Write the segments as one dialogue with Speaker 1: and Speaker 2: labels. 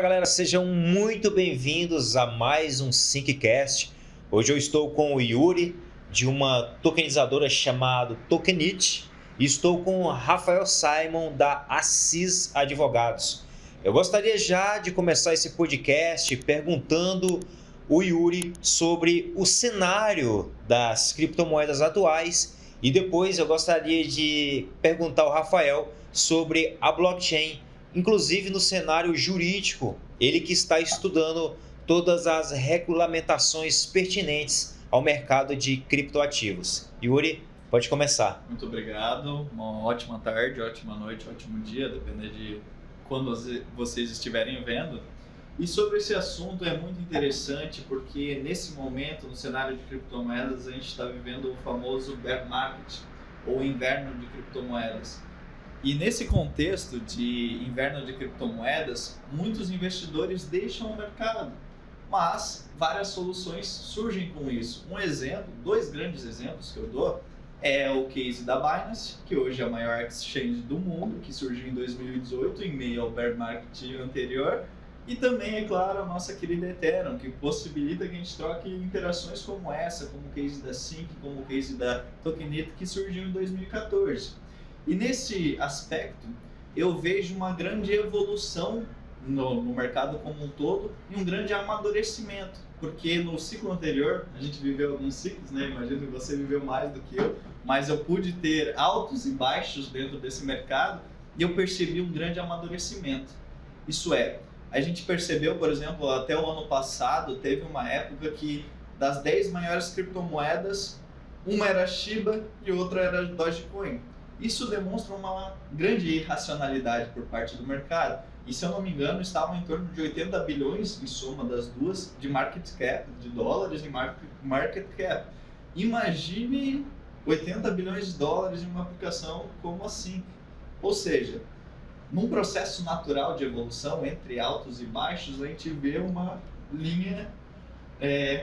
Speaker 1: galera, sejam muito bem-vindos a mais um Synccast. Hoje eu estou com o Yuri, de uma tokenizadora chamada Tokenit, e estou com o Rafael Simon, da Assis Advogados. Eu gostaria já de começar esse podcast perguntando o Yuri sobre o cenário das criptomoedas atuais, e depois eu gostaria de perguntar ao Rafael sobre a blockchain, inclusive no cenário jurídico, ele que está estudando todas as regulamentações pertinentes ao mercado de criptoativos. Yuri, pode começar.
Speaker 2: Muito obrigado, uma ótima tarde, ótima noite, ótimo dia, depende de quando vocês estiverem vendo. E sobre esse assunto é muito interessante porque nesse momento, no cenário de criptomoedas, a gente está vivendo o famoso bear market, ou inverno de criptomoedas. E nesse contexto de inverno de criptomoedas, muitos investidores deixam o mercado, mas várias soluções surgem com isso. Um exemplo, dois grandes exemplos que eu dou, é o case da Binance, que hoje é a maior exchange do mundo, que surgiu em 2018, em meio ao bear market anterior, e também, é claro, a nossa querida Ethereum, que possibilita que a gente troque interações como essa, como o case da Sync, como o case da Tokenit, que surgiu em 2014. E nesse aspecto, eu vejo uma grande evolução no mercado como um todo e um grande amadurecimento, porque no ciclo anterior, a gente viveu alguns ciclos, né? Imagino que você viveu mais do que eu, mas eu pude ter altos e baixos dentro desse mercado e eu percebi um grande amadurecimento. Isso é, a gente percebeu, por exemplo, até o ano passado, teve uma época que das 10 maiores criptomoedas, uma era Shiba e outra era Dogecoin. Isso demonstra uma grande irracionalidade por parte do mercado. E se eu não me engano, estavam em torno de 80 bilhões em soma das duas de market cap, de dólares em market cap. Imagine 80 bilhões de dólares em uma aplicação como assim. Ou seja, num processo natural de evolução entre altos e baixos, a gente vê uma linha,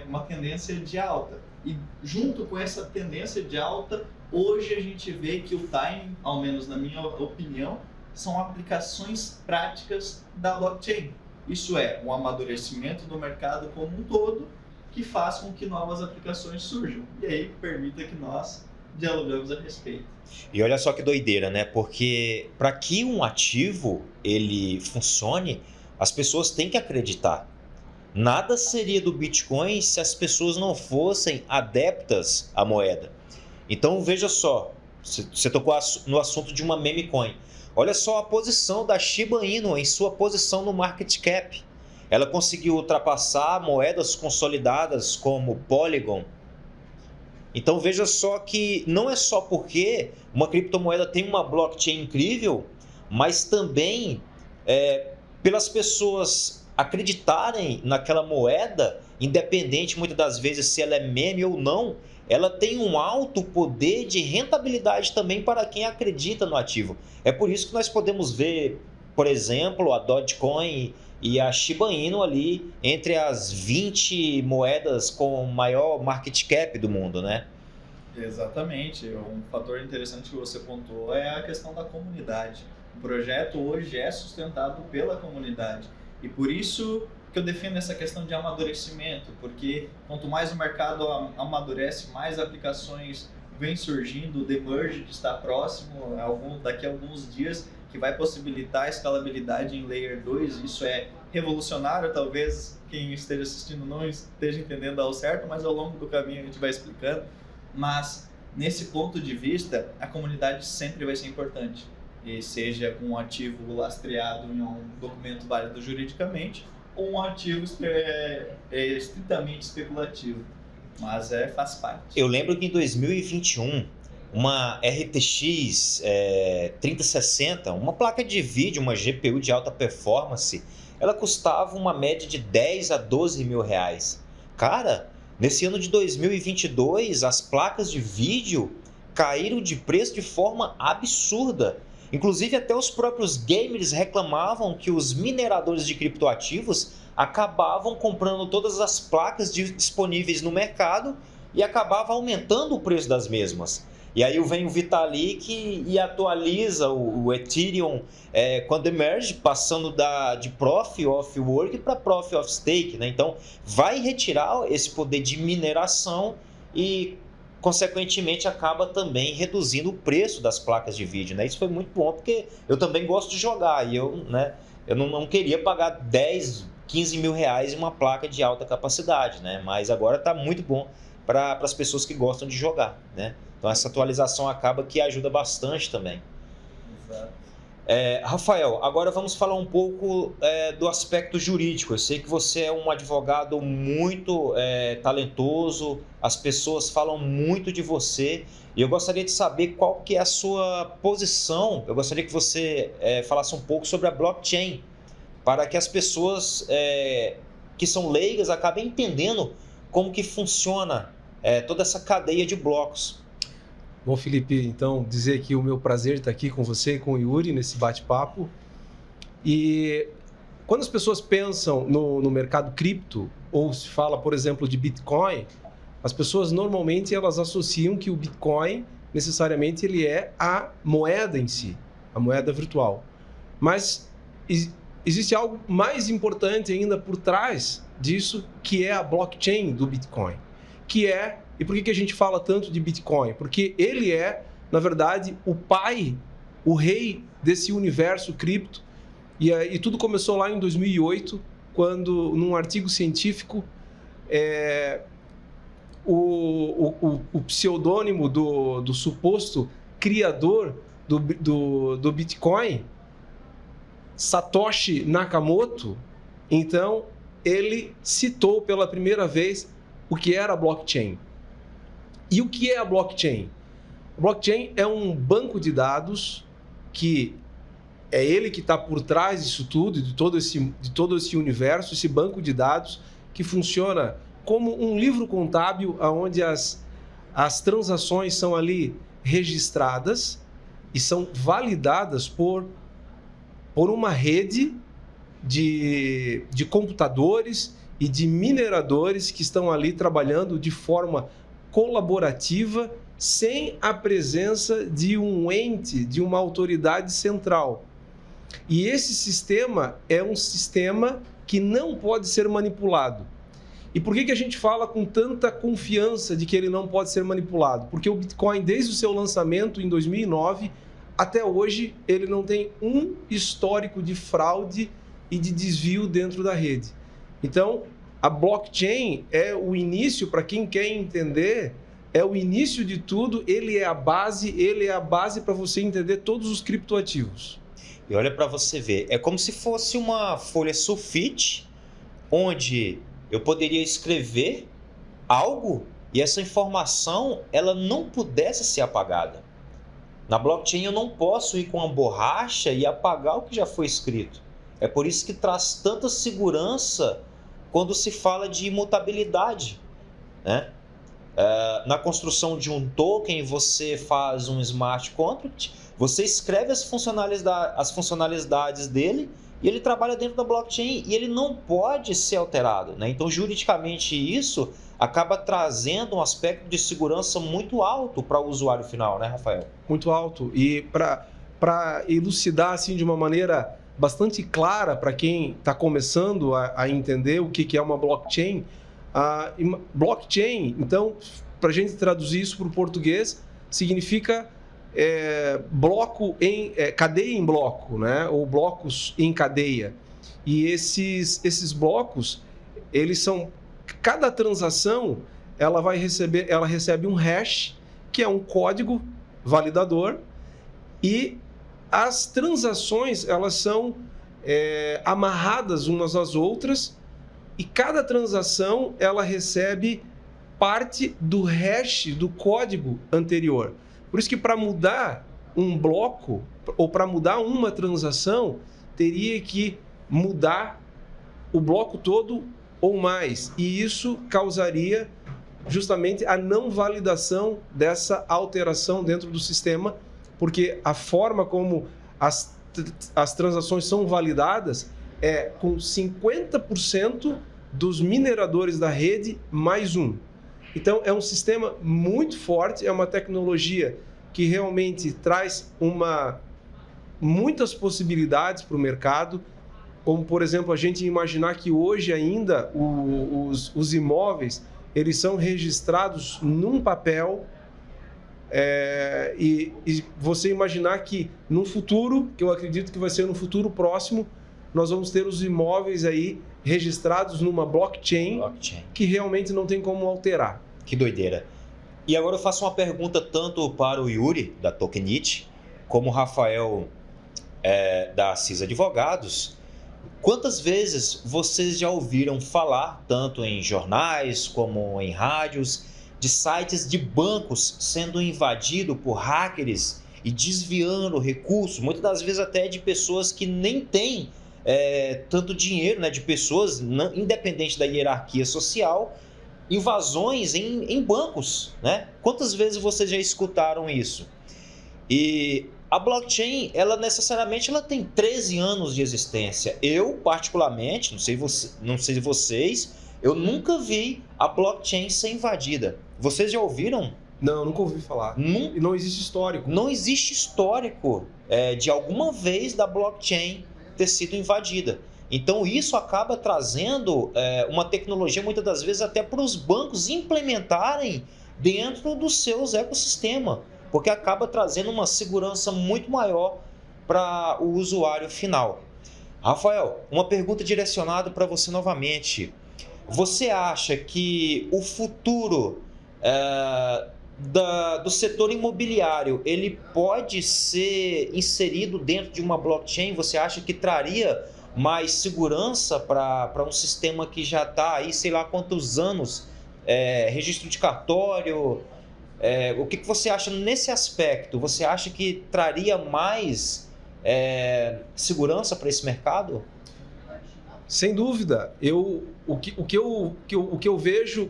Speaker 2: uma tendência de alta. E junto com essa tendência de alta, hoje a gente vê que o timing, ao menos na minha opinião, são aplicações práticas da blockchain. Isso é, um amadurecimento do mercado como um todo que faz com que novas aplicações surjam. E aí permita que nós dialogamos a respeito.
Speaker 1: E olha só que doideira, né? Porque para que um ativo ele funcione, as pessoas têm que acreditar. Nada seria do Bitcoin se as pessoas não fossem adeptas à moeda. Então veja só, você tocou no assunto de uma meme coin. Olha só a posição da Shiba Inu em sua posição no market cap. Ela conseguiu ultrapassar moedas consolidadas como Polygon. Então veja só que não é só porque uma criptomoeda tem uma blockchain incrível, mas também pelas pessoas acreditarem naquela moeda, independente muitas das vezes se ela é meme ou não, ela tem um alto poder de rentabilidade também para quem acredita no ativo. É por isso que nós podemos ver, por exemplo, a Dogecoin e a Shiba Inu ali entre as 20 moedas com maior market cap do mundo, né?
Speaker 2: Exatamente. Um fator interessante que você pontuou é a questão da comunidade. O projeto hoje é sustentado pela comunidade. E por isso que eu defendo essa questão de amadurecimento, porque quanto mais o mercado amadurece, mais aplicações vêm surgindo, o demerge está próximo, daqui a alguns dias, que vai possibilitar a escalabilidade em Layer 2. Isso é revolucionário, talvez quem esteja assistindo não esteja entendendo ao certo, mas ao longo do caminho a gente vai explicando. Mas, nesse ponto de vista, a comunidade sempre vai ser importante. E seja com um ativo lastreado em um documento válido juridicamente ou um ativo estritamente especulativo, mas faz parte.
Speaker 1: Eu lembro que em 2021, uma RTX 3060, uma placa de vídeo, uma GPU de alta performance, ela custava uma média de 10 a 12 mil reais. Cara, nesse ano de 2022, as placas de vídeo caíram de preço de forma absurda. Inclusive, até os próprios gamers reclamavam que os mineradores de criptoativos acabavam comprando todas as placas disponíveis no mercado e acabava aumentando o preço das mesmas. E aí vem o Vitalik e atualiza o Ethereum quando emerge, passando de Proof of Work para Proof of Stake, né? Então, vai retirar esse poder de mineração e, consequentemente, acaba também reduzindo o preço das placas de vídeo, né? Isso foi muito bom, porque eu também gosto de jogar e eu não queria pagar 10, 15 mil reais em uma placa de alta capacidade, né? Mas agora está muito bom para as pessoas que gostam de jogar, né? Então essa atualização acaba que ajuda bastante também.
Speaker 2: Exato.
Speaker 1: Rafael, agora vamos falar um pouco do aspecto jurídico. Eu sei que você é um advogado muito talentoso, as pessoas falam muito de você e eu gostaria de saber qual que é a sua posição. Eu gostaria que você falasse um pouco sobre a blockchain, para que as pessoas que são leigas acabem entendendo como que funciona toda essa cadeia de blocos.
Speaker 3: Bom, Felipe, então dizer que o meu prazer estar aqui com você e com o Yuri nesse bate-papo. E quando as pessoas pensam no mercado cripto, ou se fala, por exemplo, de Bitcoin, as pessoas normalmente elas associam que o Bitcoin necessariamente ele é a moeda em si, a moeda virtual. Mas existe algo mais importante ainda por trás disso, que é a blockchain do Bitcoin, E por que a gente fala tanto de Bitcoin? Porque ele é, na verdade, o pai, o rei desse universo cripto. E tudo começou lá em 2008, quando, num artigo científico, o pseudônimo do suposto criador do Bitcoin, Satoshi Nakamoto, então ele citou pela primeira vez o que era a blockchain. E o que é a blockchain? A blockchain é um banco de dados que é ele que está por trás disso tudo, de todo esse universo, esse banco de dados que funciona como um livro contábil onde as transações são ali registradas e são validadas por uma rede de computadores e de mineradores que estão ali trabalhando de forma colaborativa, sem a presença de um ente, de uma autoridade central. E esse sistema é um sistema que não pode ser manipulado. E por que a gente fala com tanta confiança de que ele não pode ser manipulado? Porque o Bitcoin, desde o seu lançamento em 2009, até hoje, ele não tem um histórico de fraude e de desvio dentro da rede. Então, a blockchain é o início, para quem quer entender, é o início de tudo, ele é a base para você entender todos os criptoativos.
Speaker 1: E olha para você ver, é como se fosse uma folha sulfite, onde eu poderia escrever algo e essa informação ela não pudesse ser apagada. Na blockchain eu não posso ir com uma borracha e apagar o que já foi escrito. É por isso que traz tanta segurança quando se fala de imutabilidade, né? Na construção de um token, você faz um smart contract, você escreve as funcionalidades dele e ele trabalha dentro da blockchain e ele não pode ser alterado, né? Então, juridicamente, isso acaba trazendo um aspecto de segurança muito alto para o usuário final, né, Rafael?
Speaker 3: Muito alto. E para elucidar assim, de uma maneira bastante clara para quem está começando a entender o que é uma blockchain. Blockchain, então, para a gente traduzir isso para o português, significa bloco cadeia em bloco, né? Ou blocos em cadeia. E esses blocos, eles são... Cada transação, ela recebe um hash, que é um código validador, e as transações, elas são amarradas umas às outras, e cada transação, ela recebe parte do hash do código anterior. Por isso que para mudar um bloco, ou para mudar uma transação, teria que mudar o bloco todo ou mais. E isso causaria justamente a não validação dessa alteração dentro do sistema, porque a forma como as transações são validadas é com 50% dos mineradores da rede mais um. Então, é um sistema muito forte, é uma tecnologia que realmente traz muitas possibilidades para o mercado, como, por exemplo, a gente imaginar que hoje ainda os imóveis eles são registrados num papel, e você imaginar que no futuro, que eu acredito que vai ser no futuro próximo, nós vamos ter os imóveis aí registrados numa blockchain. Que realmente não tem como alterar.
Speaker 1: Que doideira. E agora eu faço uma pergunta tanto para o Yuri, da Tokenit, como o Rafael, da Assis Advogados. Quantas vezes vocês já ouviram falar, tanto em jornais como em rádios, de sites de bancos sendo invadidos por hackers e desviando recursos, muitas das vezes até de pessoas que nem têm tanto dinheiro, né, de pessoas, independente da hierarquia social, invasões em bancos, né? Quantas vezes vocês já escutaram isso? E a blockchain, ela necessariamente tem 13 anos de existência. Eu, particularmente, não sei vocês, eu nunca vi a blockchain ser invadida. Vocês já ouviram?
Speaker 3: Não, nunca ouvi falar. E não existe histórico.
Speaker 1: Não existe histórico de alguma vez da blockchain ter sido invadida. Então isso acaba trazendo uma tecnologia, muitas das vezes, até para os bancos implementarem dentro dos seus ecossistemas, porque acaba trazendo uma segurança muito maior para o usuário final. Rafael, uma pergunta direcionada para você novamente. Você acha que o futuro do setor imobiliário ele pode ser inserido dentro de uma blockchain? Você acha que traria mais segurança para um sistema que já está aí, sei lá quantos anos, registro de cartório? O que você acha nesse aspecto? Você acha que traria mais segurança para esse mercado?
Speaker 3: Sem dúvida. O que eu vejo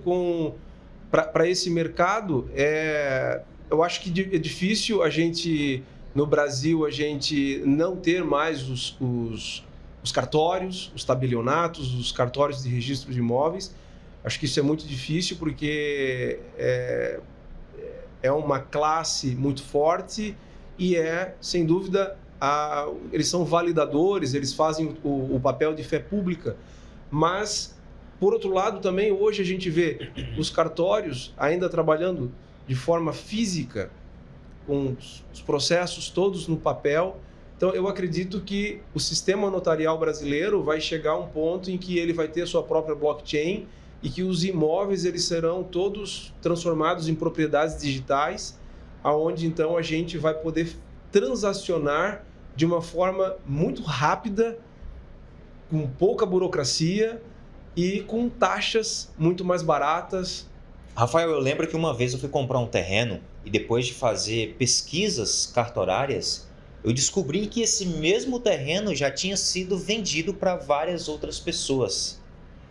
Speaker 3: para esse mercado eu acho que é difícil a gente, no Brasil, a gente não ter mais os cartórios, os tabelionatos, os cartórios de registro de imóveis. Acho que isso é muito difícil porque é uma classe muito forte e sem dúvida, eles são validadores, eles fazem o papel de fé pública. Mas, por outro lado, também hoje a gente vê os cartórios ainda trabalhando de forma física, com os processos todos no papel. Então, eu acredito que o sistema notarial brasileiro vai chegar a um ponto em que ele vai ter sua própria blockchain e que os imóveis eles serão todos transformados em propriedades digitais, aonde então a gente vai poder transacionar de uma forma muito rápida, com pouca burocracia e com taxas muito mais baratas.
Speaker 1: Rafael, eu lembro que uma vez eu fui comprar um terreno e depois de fazer pesquisas cartorárias, eu descobri que esse mesmo terreno já tinha sido vendido para várias outras pessoas.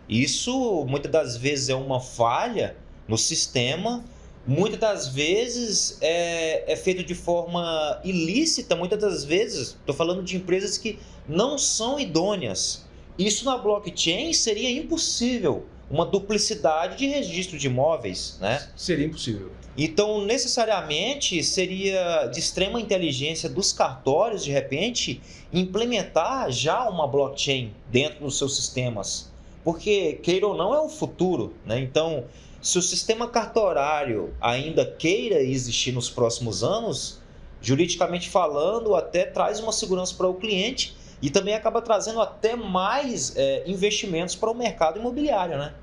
Speaker 1: Isso, muitas das vezes, é uma falha no sistema, muitas das vezes é feito de forma ilícita, muitas das vezes, estou falando de empresas que não são idôneas. Isso na blockchain seria impossível, uma duplicidade de registro de imóveis, né?
Speaker 3: Seria impossível.
Speaker 1: Então, necessariamente, seria de extrema inteligência dos cartórios, de repente, implementar já uma blockchain dentro dos seus sistemas. Porque, queira ou não, é o futuro, né? Então, se o sistema cartorário ainda queira existir nos próximos anos, juridicamente falando, até traz uma segurança para o cliente e também acaba trazendo até mais investimentos para o mercado imobiliário, né?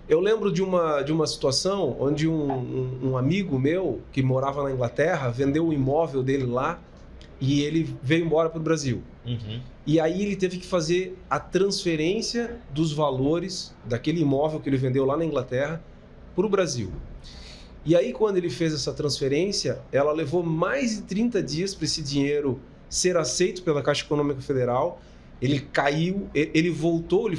Speaker 3: Eu lembro de uma situação onde um amigo meu que morava na Inglaterra vendeu o imóvel dele lá e ele veio embora para o Brasil.
Speaker 1: Uhum.
Speaker 3: E aí ele teve que fazer a transferência dos valores daquele imóvel que ele vendeu lá na Inglaterra para o Brasil. E aí quando ele fez essa transferência, ela levou mais de 30 dias para esse dinheiro ser aceito pela Caixa Econômica Federal. Ele caiu, ele voltou, ele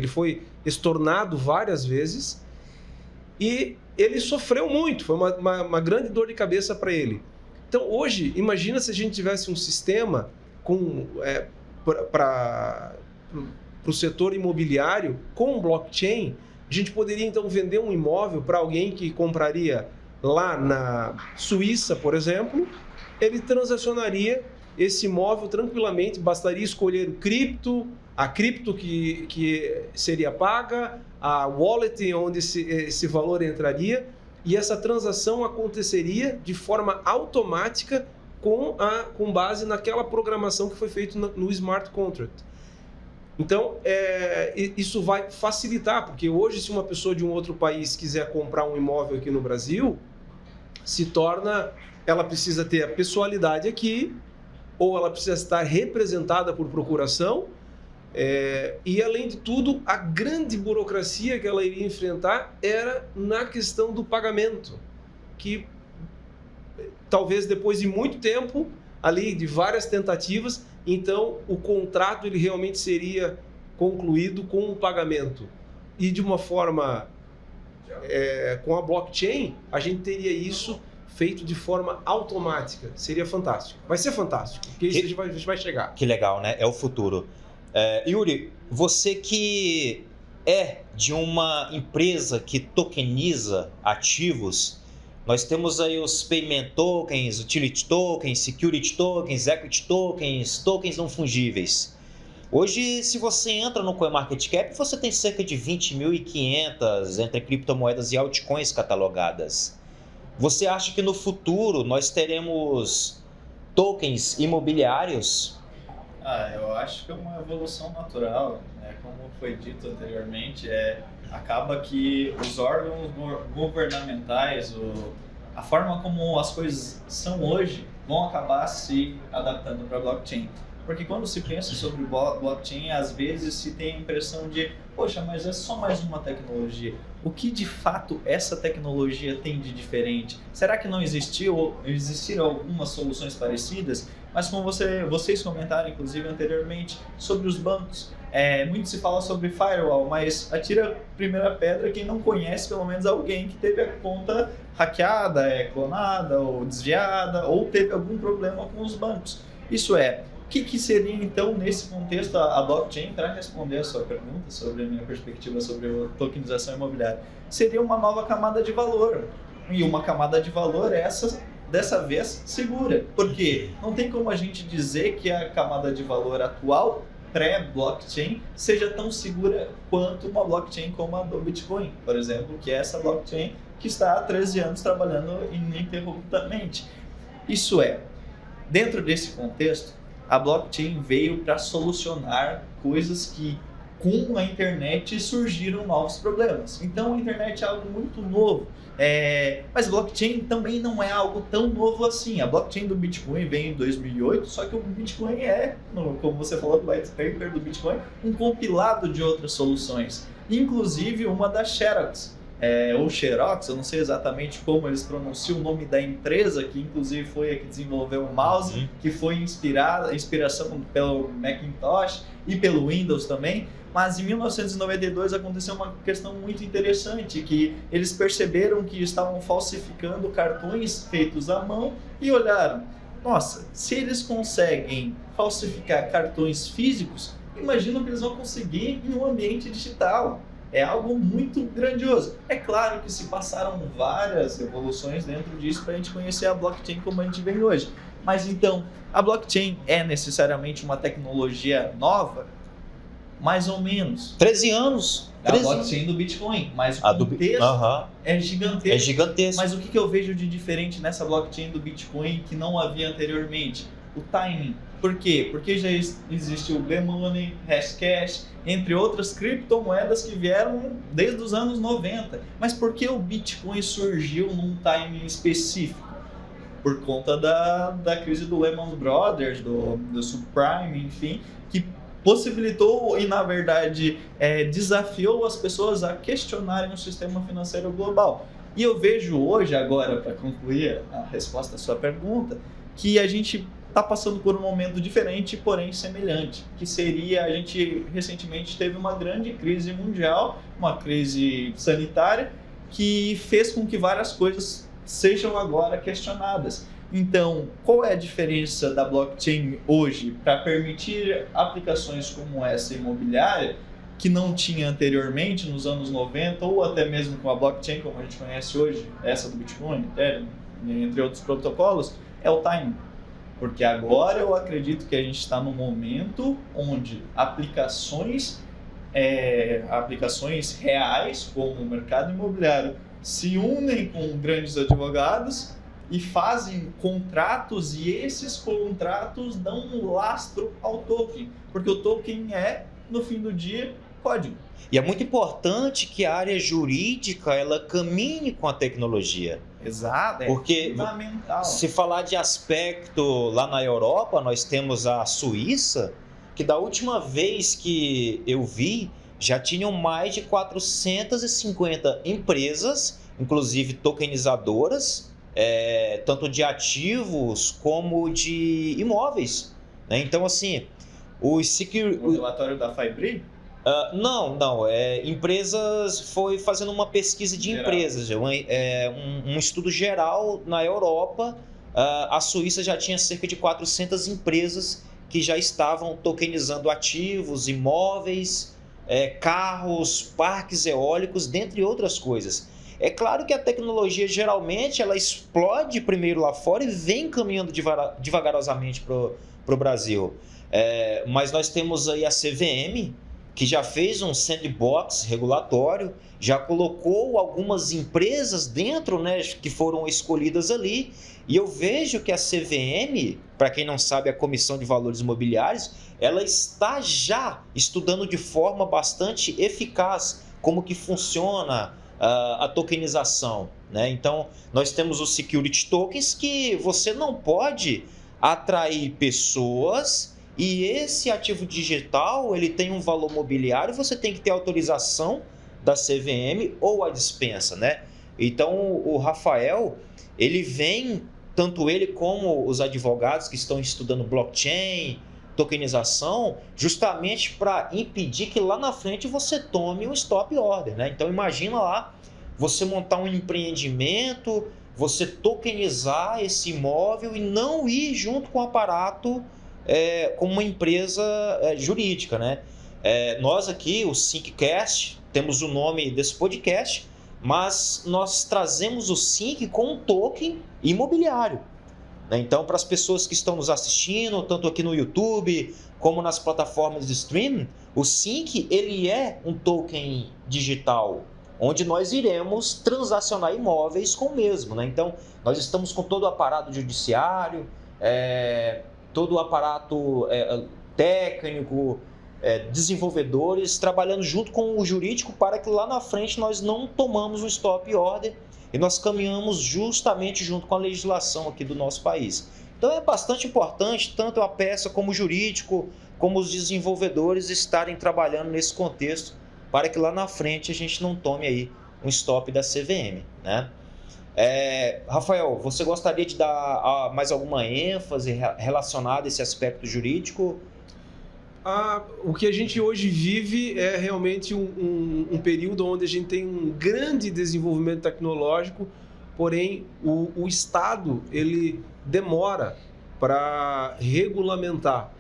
Speaker 3: foi estornado várias vezes e ele sofreu muito, foi uma grande dor de cabeça para ele. Então hoje, imagina se a gente tivesse um sistema para para o setor imobiliário, com o blockchain, a gente poderia então vender um imóvel para alguém que compraria lá na Suíça, por exemplo, ele transacionaria esse imóvel tranquilamente, bastaria escolher o cripto, a cripto que seria paga, a wallet onde esse valor entraria, e essa transação aconteceria de forma automática com base naquela programação que foi feita no smart contract. Então, isso vai facilitar, porque hoje, se uma pessoa de um outro país quiser comprar um imóvel aqui no Brasil, ela precisa ter a pessoalidade aqui, ou ela precisa estar representada por procuração, e, além de tudo, a grande burocracia que ela iria enfrentar era na questão do pagamento, que talvez depois de muito tempo, ali de várias tentativas, então o contrato ele realmente seria concluído com o pagamento. E de uma forma, com a blockchain, a gente teria isso feito de forma automática. Seria fantástico. Vai ser fantástico, porque isso a gente vai chegar.
Speaker 1: Que legal, né? É o futuro. Yuri, você que é de uma empresa que tokeniza ativos, nós temos aí os Payment Tokens, Utility Tokens, Security Tokens, Equity Tokens, tokens não fungíveis. Hoje, se você entra no CoinMarketCap, você tem cerca de 20.500 entre criptomoedas e altcoins catalogadas. Você acha que no futuro nós teremos tokens imobiliários?
Speaker 2: Eu acho que é uma evolução natural, né? Como foi dito anteriormente, acaba que os órgãos governamentais, a forma como as coisas são hoje, vão acabar se adaptando para a blockchain. Porque quando se pensa sobre blockchain, às vezes se tem a impressão de, poxa, mas é só mais uma tecnologia. O que de fato essa tecnologia tem de diferente? Será que não existiram algumas soluções parecidas? Mas como vocês comentaram, inclusive, anteriormente, sobre os bancos. Muito se fala sobre firewall, mas atira a primeira pedra quem não conhece pelo menos alguém que teve a conta hackeada, clonada ou desviada, ou teve algum problema com os bancos. Isso o que seria, então, nesse contexto, a blockchain, para responder a sua pergunta sobre a minha perspectiva sobre a tokenização imobiliária? Seria uma nova camada de valor. E uma camada de valor dessa vez, segura. Porque não tem como a gente dizer que a camada de valor atual, pré-blockchain, seja tão segura quanto uma blockchain como a do Bitcoin, por exemplo, que é essa blockchain que está há 13 anos trabalhando ininterruptamente. Isso dentro desse contexto, a blockchain veio para solucionar coisas que, com a internet, surgiram novos problemas. Então, a internet é algo muito novo. Mas blockchain também não é algo tão novo assim. A blockchain do Bitcoin veio em 2008, só que o Bitcoin como você falou do white paper do Bitcoin, um compilado de outras soluções. Inclusive uma da Xerox. Ou Xerox, eu não sei exatamente como eles pronunciam o nome da empresa, que inclusive foi a que desenvolveu o mouse, que foi inspiração pelo Macintosh e pelo Windows também. Mas em 1992 aconteceu uma questão muito interessante, que eles perceberam que estavam falsificando cartões feitos à mão e olharam, nossa, se eles conseguem falsificar cartões físicos, imagina que eles vão conseguir em um ambiente digital. É algo muito grandioso. É claro que se passaram várias evoluções dentro disso para a gente conhecer a blockchain como a gente vê hoje. Mas então, a blockchain é necessariamente uma tecnologia nova? Mais ou menos.
Speaker 1: 13 anos.
Speaker 2: A blockchain do Bitcoin, mas o contexto é gigantesco.
Speaker 1: É gigantesco.
Speaker 2: Mas o que eu vejo de diferente nessa blockchain do Bitcoin que não havia anteriormente? O timing. Por quê? Porque já existe o B-Money, Hashcash, entre outras criptomoedas que vieram desde os anos 90. Mas por que o Bitcoin surgiu num timing específico? Por conta da crise do Lehman Brothers, do subprime, enfim, que possibilitou e, na verdade, desafiou as pessoas a questionarem o sistema financeiro global. E eu vejo hoje, agora, para concluir a resposta à sua pergunta, que a gente está passando por um momento diferente, porém semelhante, que seria, a gente recentemente teve uma grande crise mundial, uma crise sanitária, que fez com que várias coisas sejam agora questionadas. Então, qual é a diferença da blockchain hoje para permitir aplicações como essa imobiliária, que não tinha anteriormente nos anos 90, ou até mesmo com a blockchain como a gente conhece hoje, essa do Bitcoin, Ethereum, entre outros protocolos, é o timing. Porque agora eu acredito que a gente está num momento onde aplicações reais, como o mercado imobiliário, se unem com grandes advogados e fazem contratos, e esses contratos dão um lastro ao token, porque o token é, no fim do dia, código.
Speaker 1: E é muito importante que a área jurídica ela caminhe com a tecnologia.
Speaker 2: Exato, é
Speaker 1: porque
Speaker 2: fundamental.
Speaker 1: Se falar de aspecto lá na Europa, nós temos a Suíça, que da última vez que eu vi, já tinham mais de 450 empresas, inclusive tokenizadoras, tanto de ativos como de imóveis, né? Então, assim,
Speaker 2: o relatório da Fibri?
Speaker 1: Não. Empresas foi fazendo uma pesquisa de geral. Empresas, um estudo geral na Europa. A Suíça já tinha cerca de 400 empresas que já estavam tokenizando ativos, imóveis, carros, parques eólicos, dentre outras coisas. É claro que a tecnologia geralmente ela explode primeiro lá fora e vem caminhando devagarosamente para o Brasil. Mas nós temos aí a CVM, que já fez um sandbox regulatório, já colocou algumas empresas dentro, né, que foram escolhidas ali, e eu vejo que a CVM, para quem não sabe, a Comissão de Valores Imobiliários, ela está já estudando de forma bastante eficaz como que funciona a tokenização, né? Então, nós temos os security tokens que você não pode atrair pessoas. E esse ativo digital, ele tem um valor mobiliário, você tem que ter autorização da CVM ou a dispensa, né? Então, o Rafael, ele vem, tanto ele como os advogados que estão estudando blockchain, tokenização, justamente para impedir que lá na frente você tome um stop order, né? Então, imagina lá, você montar um empreendimento, você tokenizar esse imóvel e não ir junto com o aparato como uma empresa jurídica, né? Nós aqui, o Synccast, temos o nome desse podcast, mas nós trazemos o Sync com um token imobiliário, né? Então, para as pessoas que estão nos assistindo, tanto aqui no YouTube como nas plataformas de streaming, o Sync ele é um token digital, onde nós iremos transacionar imóveis com o mesmo, né? Então, nós estamos com todo o aparato judiciário, todo o aparato técnico, desenvolvedores, trabalhando junto com o jurídico para que lá na frente nós não tomamos um stop order e nós caminhamos justamente junto com a legislação aqui do nosso país. Então é bastante importante, tanto a peça como o jurídico, como os desenvolvedores estarem trabalhando nesse contexto para que lá na frente a gente não tome aí um stop da CVM, né? Rafael, você gostaria de dar mais alguma ênfase relacionada a esse aspecto jurídico?
Speaker 3: O que a gente hoje vive é realmente um período onde a gente tem um grande desenvolvimento tecnológico, porém o Estado ele demora para regulamentar.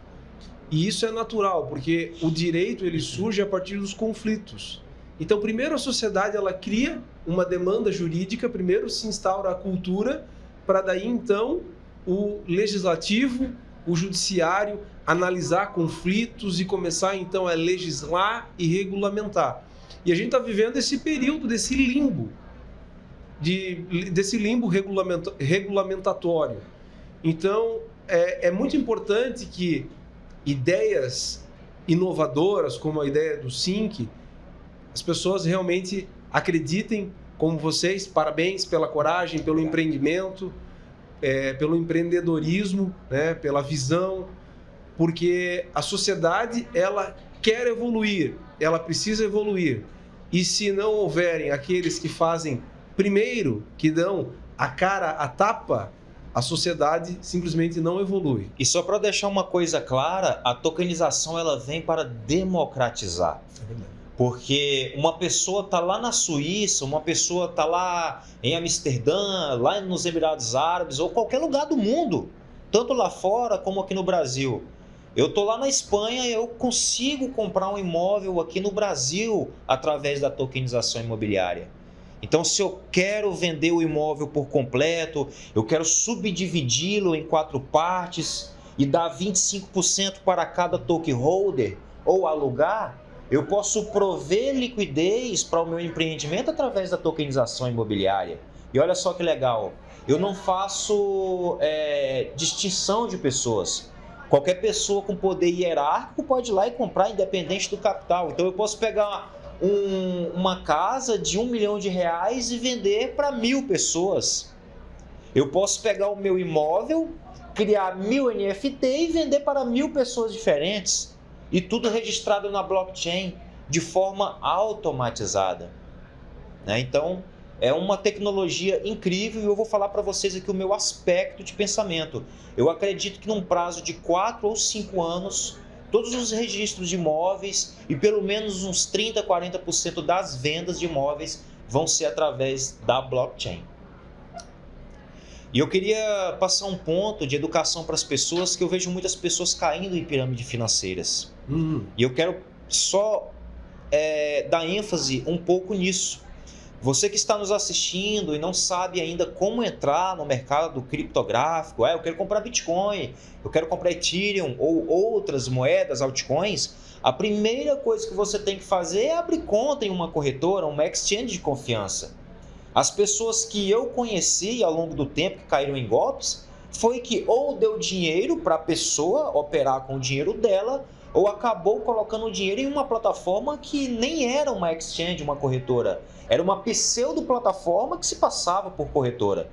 Speaker 3: E isso é natural, porque o direito ele surge a partir dos conflitos. Então, primeiro a sociedade ela cria uma demanda jurídica, primeiro se instaura a cultura, para daí então o legislativo, o judiciário analisar conflitos e começar então a legislar e regulamentar. E a gente está vivendo esse período desse limbo, regulamentatório. Então é muito importante que ideias inovadoras como a ideia do Sync, as pessoas realmente acreditem, como vocês, parabéns pela coragem, pelo empreendimento, pelo empreendedorismo, né, pela visão, porque a sociedade ela quer evoluir, ela precisa evoluir. E se não houverem aqueles que fazem primeiro, que dão a cara a tapa, a sociedade simplesmente não evolui.
Speaker 1: E só para deixar uma coisa clara, a tokenização ela vem para democratizar. Porque uma pessoa está lá na Suíça, uma pessoa está lá em Amsterdã, lá nos Emirados Árabes ou qualquer lugar do mundo, tanto lá fora como aqui no Brasil. Eu estou lá na Espanha e eu consigo comprar um imóvel aqui no Brasil através da tokenização imobiliária. Então, se eu quero vender o imóvel por completo, eu quero subdividi-lo em 4 partes e dar 25% para cada token holder ou alugar, eu posso prover liquidez para o meu empreendimento através da tokenização imobiliária. E olha só que legal, eu não faço distinção de pessoas. Qualquer pessoa com poder hierárquico pode ir lá e comprar independente do capital. Então eu posso pegar uma casa de R$1 milhão e vender para 1.000 pessoas. Eu posso pegar o meu imóvel, criar 1.000 NFT e vender para 1.000 pessoas diferentes. E tudo registrado na blockchain de forma automatizada. Então, é uma tecnologia incrível e eu vou falar para vocês aqui o meu aspecto de pensamento. Eu acredito que num prazo de 4 ou 5 anos, todos os registros de imóveis e pelo menos uns 30, 40% das vendas de imóveis vão ser através da blockchain. E eu queria passar um ponto de educação para as pessoas, que eu vejo muitas pessoas caindo em pirâmides financeiras. E eu quero só dar ênfase um pouco nisso. Você que está nos assistindo e não sabe ainda como entrar no mercado criptográfico, eu quero comprar Bitcoin, eu quero comprar Ethereum ou outras moedas, altcoins, a primeira coisa que você tem que fazer é abrir conta em uma corretora, uma exchange de confiança. As pessoas que eu conheci ao longo do tempo que caíram em golpes, foi que ou deu dinheiro para a pessoa operar com o dinheiro dela, ou acabou colocando o dinheiro em uma plataforma que nem era uma exchange, uma corretora. Era uma pseudo-plataforma que se passava por corretora.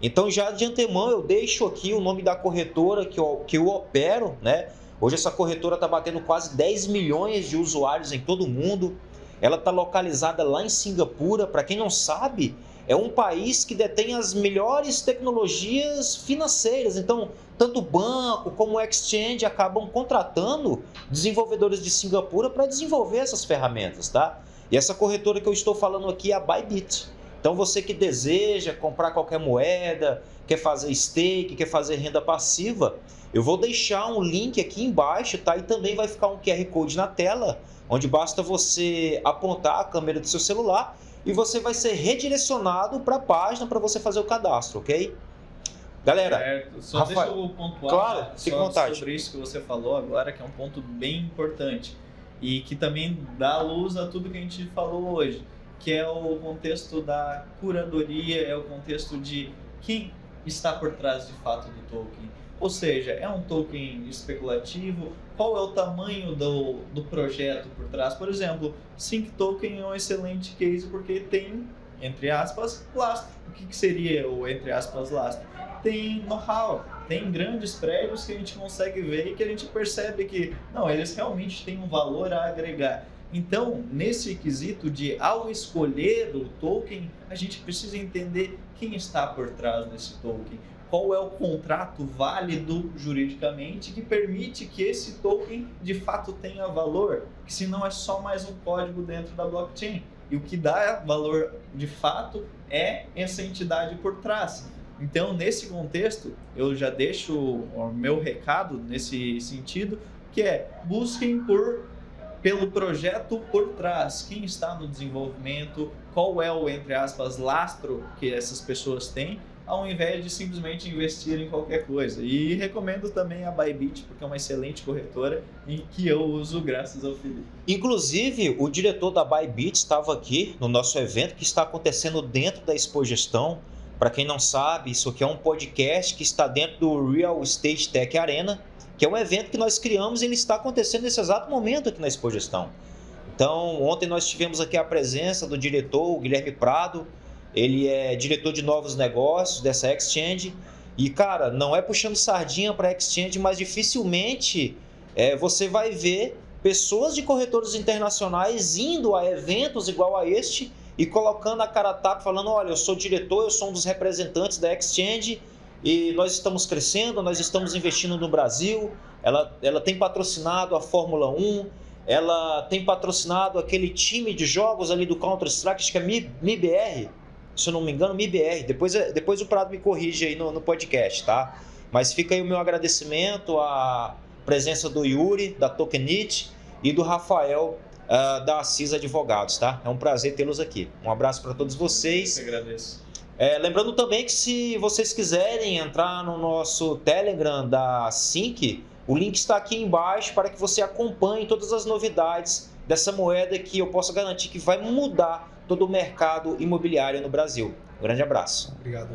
Speaker 1: Então, já de antemão, eu deixo aqui o nome da corretora que eu opero, né? Hoje essa corretora está batendo quase 10 milhões de usuários em todo o mundo. Ela está localizada lá em Singapura. Para quem não sabe, é um país que detém as melhores tecnologias financeiras. Então, tanto o banco como o exchange acabam contratando desenvolvedores de Singapura para desenvolver essas ferramentas, tá? E essa corretora que eu estou falando aqui é a Bybit. Então, você que deseja comprar qualquer moeda, quer fazer stake, quer fazer renda passiva, eu vou deixar um link aqui embaixo, tá? E também vai ficar um QR Code na tela, onde basta você apontar a câmera do seu celular e você vai ser redirecionado para a página para você fazer o cadastro, ok? Galera,
Speaker 2: certo. Só
Speaker 1: Rafael,
Speaker 2: deixa eu pontuar
Speaker 1: claro, fique à vontade.
Speaker 2: sobre isso que você falou agora, que é um ponto bem importante e que também dá luz a tudo que a gente falou hoje, que é o contexto da curadoria, é o contexto de quem está por trás de fato do token. Ou seja, é um token especulativo? Qual é o tamanho do projeto por trás? Por exemplo, Sync Token é um excelente case porque tem, entre aspas, lastro. O que seria o, entre aspas, lastro? Tem know-how, tem grandes prédios que a gente consegue ver e que a gente percebe que, não, eles realmente têm um valor a agregar. Então, nesse quesito de, ao escolher o token, a gente precisa entender quem está por trás desse token. Qual é o contrato válido juridicamente que permite que esse token de fato tenha valor, que senão é só mais um código dentro da blockchain. E o que dá valor de fato é essa entidade por trás. Então, nesse contexto, eu já deixo o meu recado nesse sentido, que é busquem pelo projeto por trás, quem está no desenvolvimento, qual é o, entre aspas, lastro que essas pessoas têm, ao invés de simplesmente investir em qualquer coisa. E recomendo também a Bybit, porque é uma excelente corretora e que eu uso graças ao Felipe.
Speaker 1: Inclusive, o diretor da Bybit estava aqui no nosso evento que está acontecendo dentro da Expogestão. Para quem não sabe, isso aqui é um podcast que está dentro do Real Estate Tech Arena, que é um evento que nós criamos e ele está acontecendo nesse exato momento aqui na Expogestão. Então, ontem nós tivemos aqui a presença do diretor, o Guilherme Prado. Ele é diretor de novos negócios dessa exchange. E, cara, não é puxando sardinha para a exchange, mas dificilmente você vai ver pessoas de corretores internacionais indo a eventos igual a este e colocando a cara a tapa, falando, olha, eu sou diretor, eu sou um dos representantes da exchange e nós estamos crescendo, nós estamos investindo no Brasil, ela tem patrocinado a Fórmula 1, ela tem patrocinado aquele time de jogos ali do Counter-Strike, acho que é MIBR, se eu não me engano, MIBR. Depois o Prado me corrige aí no podcast, tá? Mas fica aí o meu agradecimento à presença do Yuri, da Tokenit, e do Rafael, da Assis Advogados, tá? É um prazer tê-los aqui. Um abraço para todos vocês.
Speaker 2: Eu que agradeço.
Speaker 1: Lembrando também que se vocês quiserem entrar no nosso Telegram da Sync, o link está aqui embaixo para que você acompanhe todas as novidades dessa moeda que eu posso garantir que vai mudar todo o mercado imobiliário no Brasil. Um grande abraço.
Speaker 3: Obrigado.